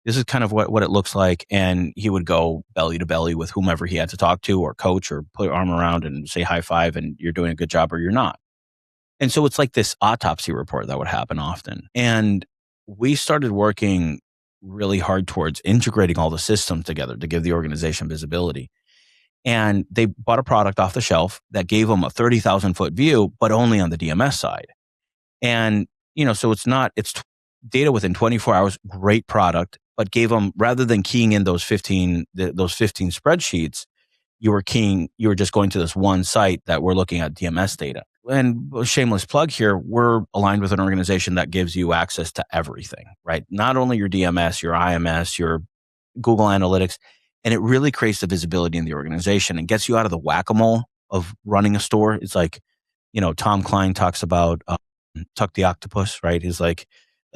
This is kind of what it looks like. And he would go belly to belly with whomever he had to talk to or coach or put your arm around and say high five and you're doing a good job or you're not. And so it's like this autopsy report that would happen often. And we started working really hard towards integrating all the systems together to give the organization visibility. And they bought a product off the shelf that gave them a 30,000 foot view, but only on the DMS side. And, so it's data within 24 hours, great product, but gave them, rather than keying in those 15 spreadsheets, you were just going to this one site that we're looking at DMS data. And a shameless plug here, we're aligned with an organization that gives you access to everything, right? Not only your DMS, your IMS, your Google Analytics, and it really creates the visibility in the organization and gets you out of the whack-a-mole of running a store. It's like, Tom Klein talks about tuck the octopus, right? He's like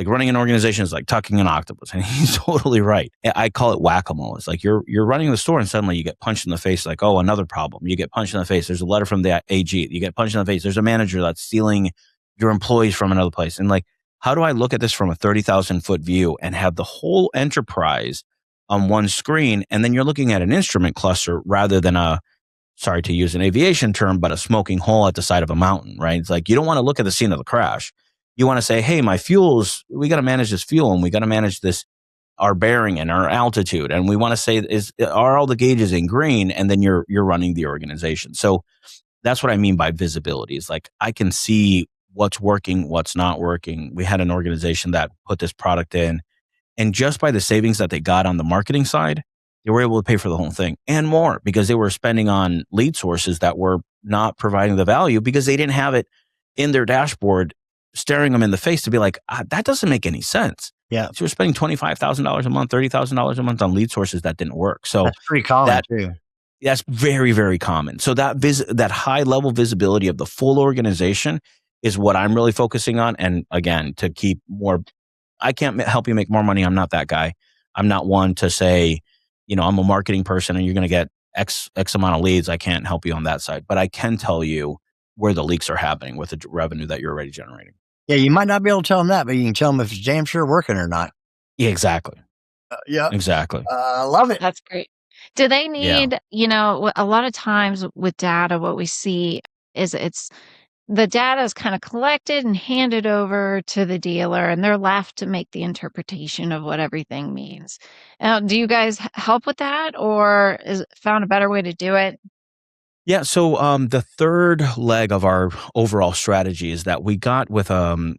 running an organization is like tucking an octopus, and he's totally right. I call it whack-a-mole. It's like you're running the store and suddenly you get punched in the face, like, oh, another problem. You get punched in the face. There's a letter from the AG. You get punched in the face. There's a manager that's stealing your employees from another place. And like, how do I look at this from a 30,000 foot view and have the whole enterprise on one screen? And then you're looking at an instrument cluster rather than sorry to use an aviation term, but a smoking hole at the side of a mountain, right? It's like, you don't want to look at the scene of the crash. You want to say, hey, my fuels, we got to manage this fuel and we got to manage this, our bearing and our altitude. And we want to say, are all the gauges in green? And then you're running the organization. So that's what I mean by visibility. Is like, I can see what's working, what's not working. We had an organization that put this product in, and just by the savings that they got on the marketing side, they were able to pay for the whole thing and more, because they were spending on lead sources that were not providing the value because they didn't have it in their dashboard staring them in the face to be like, that doesn't make any sense. Yeah. So we're spending $25,000 a month, $30,000 a month on lead sources that didn't work. So that's pretty common too. That's very, very common. So that high level visibility of the full organization is what I'm really focusing on. And again, to keep more, I can't help you make more money. I'm not that guy. I'm not one to say, I'm a marketing person and you're going to get X amount of leads. I can't help you on that side, but I can tell you where the leaks are happening with the revenue that you're already generating. Yeah, you might not be able to tell them that, but you can tell them if it's damn sure working or not. Yeah, exactly. Yeah. Exactly. I love it. That's great. Do they need, a lot of times with data, what we see is the data is kind of collected and handed over to the dealer, and they're left to make the interpretation of what everything means. Do you guys help with that, or is found a better way to do it? Yeah. So the third leg of our overall strategy is that we got with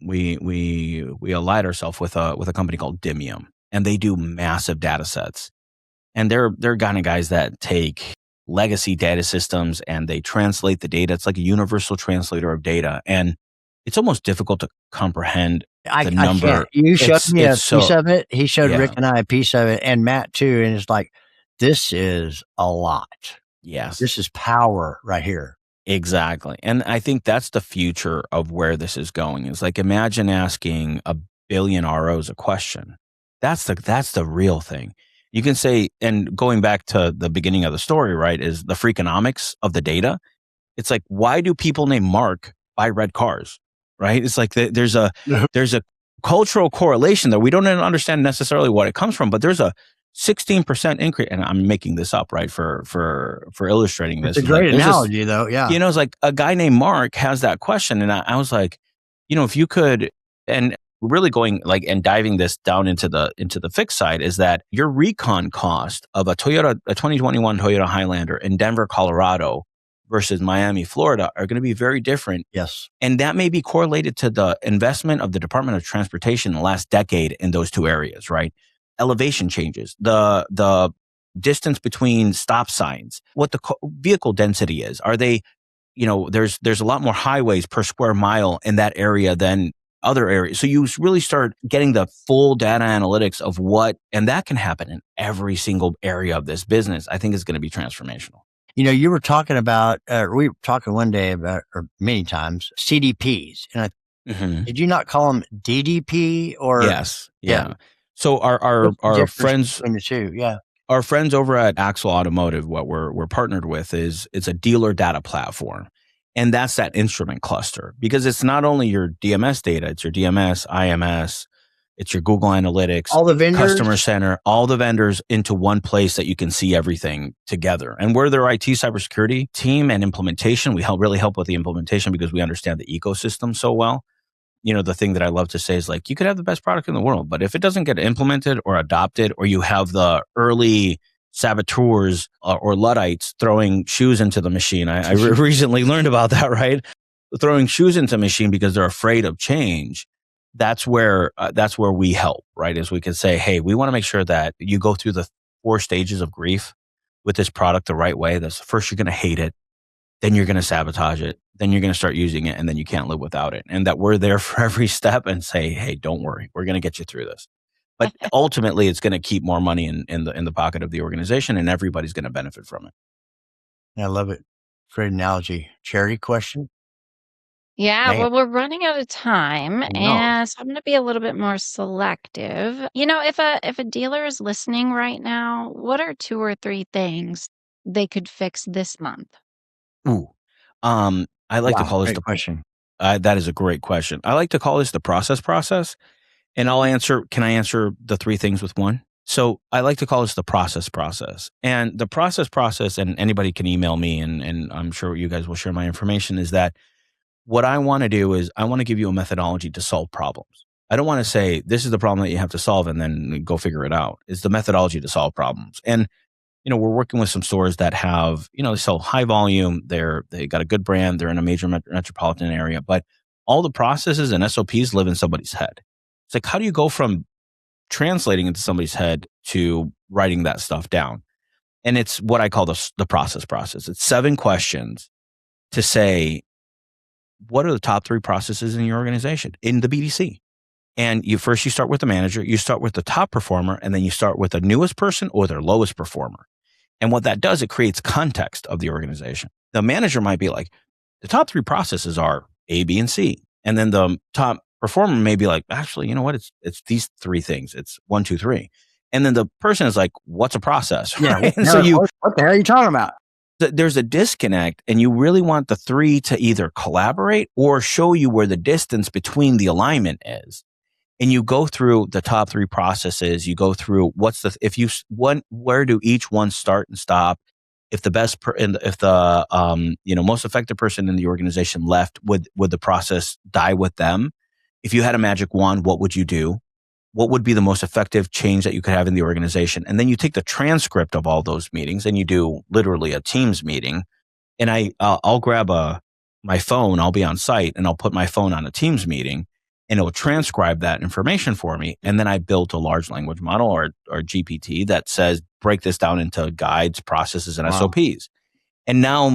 we allied ourselves with a company called Dimium, and they do massive data sets. And they're kind of guys that take legacy data systems and they translate the data. It's like a universal translator of data, and it's almost difficult to comprehend the number. I can't. You showed me a piece of it. He showed Yeah. Rick and I a piece of it, and Matt too. And it's like, this is a lot. Yes. This is power right here. Exactly. And I think that's the future of where this is going. Is like, imagine asking a billion ROs a question. That's the real thing. You can say, and going back to the beginning of the story, right, is the freakonomics of the data. It's like, why do people named Mark buy red cars? Right? It's like there's a cultural correlation there. We don't even understand necessarily what it comes from, but there's a 16% increase, and I'm making this up, right, for illustrating this. It's a great analogy, though. Yeah. It's like a guy named Mark has that question, and I was like, if you could, and really going like and diving this down into the fixed side, is that your recon cost of a 2021 Toyota Highlander in Denver, Colorado versus Miami, Florida are going to be very different. Yes. And that may be correlated to the investment of the Department of Transportation in the last decade in those two areas, right? Elevation changes, the distance between stop signs, what the vehicle density is. Are they, there's a lot more highways per square mile in that area than other areas. So you really start getting the full data analytics of and that can happen in every single area of this business. I think is going to be transformational. You were talking about, we were talking one day about, or many times, CDPs. And did you not call them DDP or? Yes. Yeah. So our friends between the two, yeah. Our friends over at Axle Automotive, what we're partnered with it's a dealer data platform. And that's that instrument cluster, because it's not only your DMS data, it's your DMS, IMS, it's your Google Analytics, all the vendors, Customer Center, all the vendors into one place that you can see everything together. And we're their IT cybersecurity team and implementation. We really help with the implementation because we understand the ecosystem so well. The thing that I love to say is, like, you could have the best product in the world, but if it doesn't get implemented or adopted, or you have the early saboteurs or Luddites throwing shoes into the machine. I recently learned about that, right? Throwing shoes into the machine because they're afraid of change. That's where we help, right? Is we can say, hey, we want to make sure that you go through the 4 stages of grief with this product the right way. That's first, you're going to hate it. Then you're going to sabotage it. Then you're going to start using it, and then you can't live without it. And that we're there for every step and say, hey, don't worry. We're going to get you through this. But ultimately, it's going to keep more money in the pocket of the organization, and everybody's going to benefit from it. I love it. Great analogy. Charity question? Yeah, well, we're running out of time, and so I'm going to be a little bit more selective. If a dealer is listening right now, what are 2 or 3 things they could fix this month? Ooh, I like to call this the question. That is a great question. I like to call this the process, and can I answer the 3 things with one? So I like to call this the process. And the process, and anybody can email me, and I'm sure you guys will share my information, is that what I want to do is I want to give you a methodology to solve problems. I don't want to say, this is the problem that you have to solve and then go figure it out. It's the methodology to solve problems. And we're working with some stores that have, they sell high volume. They got a good brand. They're in a major metropolitan area, but all the processes and SOPs live in somebody's head. It's like, how do you go from translating into somebody's head to writing that stuff down? And it's what I call the process. It's 7 questions to say, what are the top 3 processes in your organization in the BDC? And you start with the manager, you start with the top performer, and then you start with the newest person or their lowest performer. And what that does, it creates context of the organization. The manager might be like, the top 3 processes are A, B, and C. And then the top performer may be like, actually, you know what? It's these 3 things. It's 1, 2, 3. And then the person is like, what's a process? Right? Yeah. So what the hell are you talking about? There's a disconnect, and you really want the 3 to either collaborate or show you where the distance between the alignment is. And you go through the top 3 processes. You go through where do each one start and stop? If the most effective person in the organization left, would the process die with them? If you had a magic wand, what would you do? What would be the most effective change that you could have in the organization? And then you take the transcript of all those meetings and you do literally a Teams meeting. And I'll grab my phone. I'll be on site and I'll put my phone on a Teams meeting, and it will transcribe that information for me. And then I built a large language model or GPT that says, break this down into guides, processes, and SOPs. And now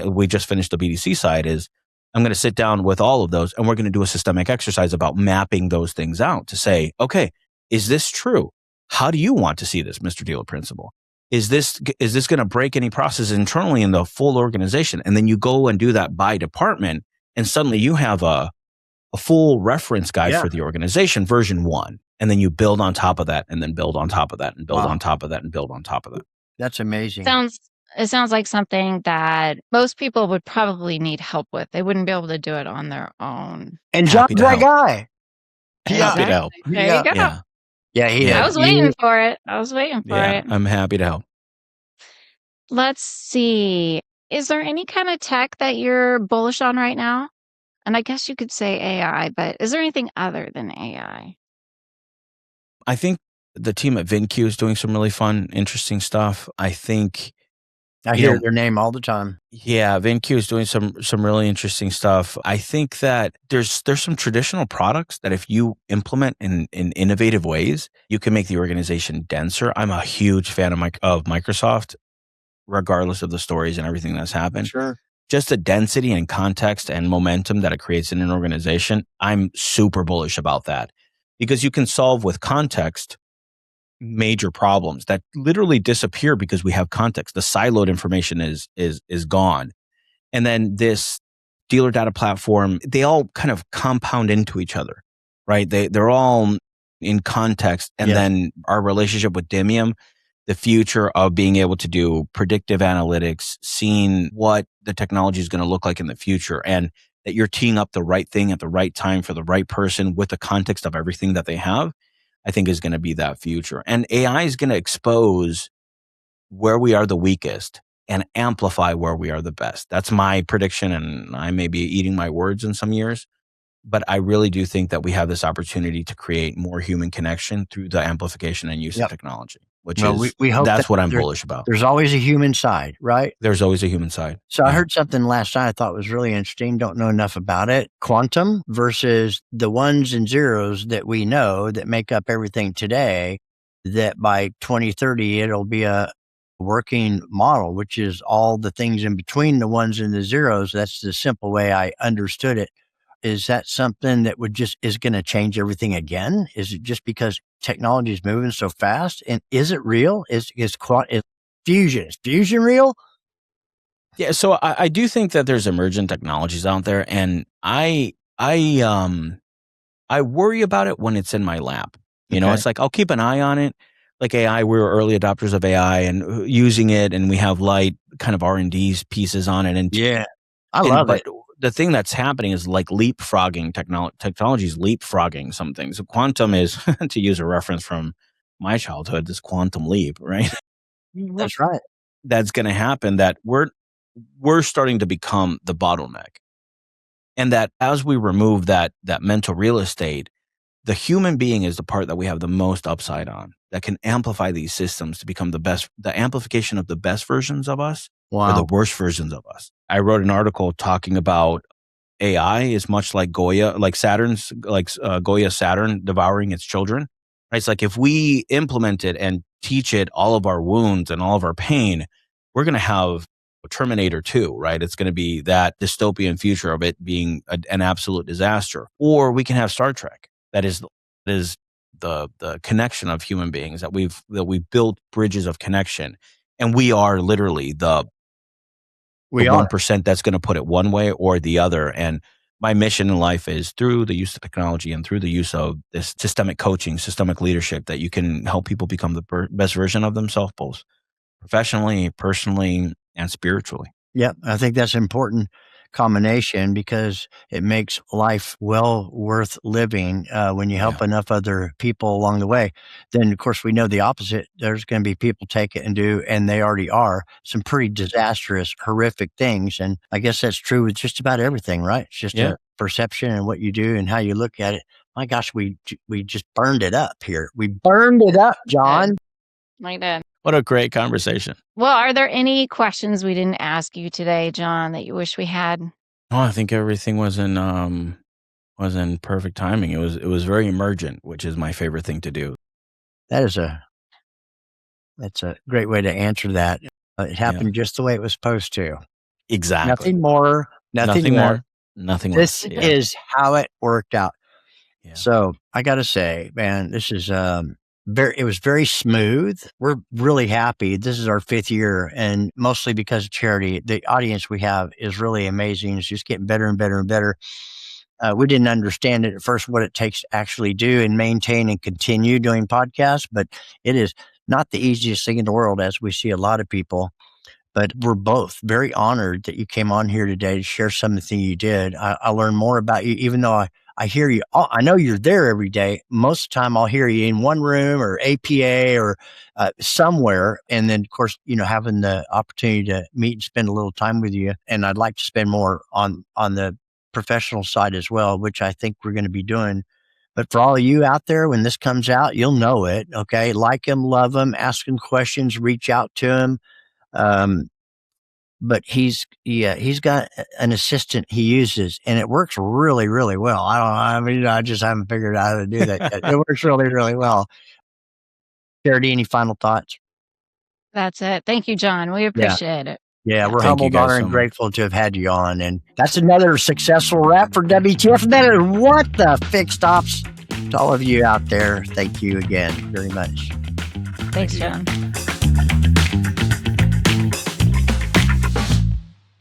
we just finished the BDC side is, I'm going to sit down with all of those, and we're going to do a systemic exercise about mapping those things out to say, okay, is this true? How do you want to see this, Mr. Dealer Principal? Is this going to break any processes internally in the full organization? And then you go and do that by department, and suddenly you have a full reference guide for the organization, version 1. And then you build on top of that, and then build on top of that, and build on top of that, and build on top of that. That's amazing. It sounds like something that most people would probably need help with. They wouldn't be able to do it on their own. And John's that guy. Happy to help. There you go. Yeah. I was waiting for it. I'm happy to help. Let's see. Is there any kind of tech that you're bullish on right now? And I guess you could say AI, but is there anything other than AI? I think the team at VinQ is doing some really fun, interesting stuff. I think I hear their name all the time. Yeah, VinQ is doing some really interesting stuff. I think that there's some traditional products that if you implement in innovative ways, you can make the organization denser. I'm a huge fan of Microsoft, regardless of the stories and everything that's happened. Sure. just the density and context and momentum that it creates in an organization, I'm super bullish about that because you can solve with context major problems that literally disappear because we have context. The siloed information is gone. And then this dealer data platform, they all kind of compound into each other, right? They're all in context. And Yes. then our relationship with Dimium, the future of being able to do predictive analytics, seeing what the technology is going to look like in the future, and that you're teeing up the right thing at the right time for the right person with the context of everything that they have, I think is going to be that future. And AI is going to expose where we are the weakest and amplify where we are the best. That's my prediction, and I may be eating my words in some years, but I really do think that we have this opportunity to create more human connection through the amplification and use of Yep. technology, which Well, is we hope that that's what I'm bullish about. there's always a human side, right? There's always a human side. So I Yeah. heard something last night I thought was really interesting. Don't know enough about it. Quantum versus the ones and zeros that we know that make up everything today, that by 2030, it'll be a working model, which is all the things in between the ones and the zeros. That's the simple way I understood it. Is that something that is going to change everything again? Is it just because technology is moving so fast? And is it real? Is fusion? Is fusion real? Yeah, so I do think that there's emergent technologies out there, and I worry about it when it's in my lap. You know, Okay. it's like I'll keep an eye on it. Like AI, we were early adopters of AI and using it, and we have light kind of R&D pieces on it. Yeah, I love But it. the thing that's happening is like leapfrogging technology's leapfrogging some things. So quantum is, to use a reference from my childhood, this quantum leap, right? That's right. That's going to happen. That we're starting to become the bottleneck. And that as we remove that mental real estate, the human being is the part that we have the most upside on, that can amplify these systems to become the amplification of the best versions of us or the Wow. worst versions of us. I wrote an article talking about AI is much like Goya, like Goya Saturn devouring its children. Right? It's like if we implement it and teach it all of our wounds and all of our pain, we're going to have Terminator 2, right? It's going to be that dystopian future of it being an absolute disaster. Or we can have Star Trek. That is the connection of human beings, that we've built bridges of connection. And we are literally the We are. 1% that's going to put it one way or the other. And my mission in life is through the use of technology and through the use of this systemic coaching, systemic leadership, that you can help people become the best version of themselves, both professionally, personally, and spiritually. Yep, I think that's an important combination because it makes life well worth living when you help Yeah. enough other people along the way. Then, of course, we know the opposite. There's going to be people take it and do, and they already are, some pretty disastrous, horrific things. And I guess that's true with just about everything, right? It's just Yeah. a perception and what you do and how you look at it. My gosh, we just burned it up here. We burned it up, John. Like that. What a great conversation. Well, are there any questions we didn't ask you today, John, that you wish we had? Oh, I think everything was in perfect timing. It was very emergent, which is my favorite thing to do. That's a great way to answer that. It happened just the way it was supposed to. Exactly. Nothing more, nothing less. more, nothing less. This Yeah. is how it worked out. Yeah. So I got to say, man, this is it was very smooth. We're really happy. This is our 5th year, and mostly because of charity. The audience we have is really amazing. It's just getting better and better and better. We didn't understand it at first, what it takes to actually do and maintain and continue doing podcasts, but it is not the easiest thing in the world, as we see a lot of people. But we're both very honored that you came on here today to share something you did. I learned more about you, even though I hear you. I know you're there every day. Most of the time, I'll hear you in one room or APA or somewhere. And then, of course, having the opportunity to meet and spend a little time with you. And I'd like to spend more on the professional side as well, which I think we're going to be doing. But for all of you out there, when this comes out, you'll know it. Okay. Like him, love him, ask him questions, reach out to him. But he's got an assistant he uses, and it works really, really well. I just haven't figured out how to do that yet. It works really, really well. Charity, any final thoughts? That's it. Thank you, John. We Yeah. appreciate it. Yeah, Yeah. we're Thank you humbled, guys honored, so and much. grateful to have had you on. And that's another successful wrap for WTF Minute. What the fixed ops? To all of you out there, thank you again very much. Thanks, John.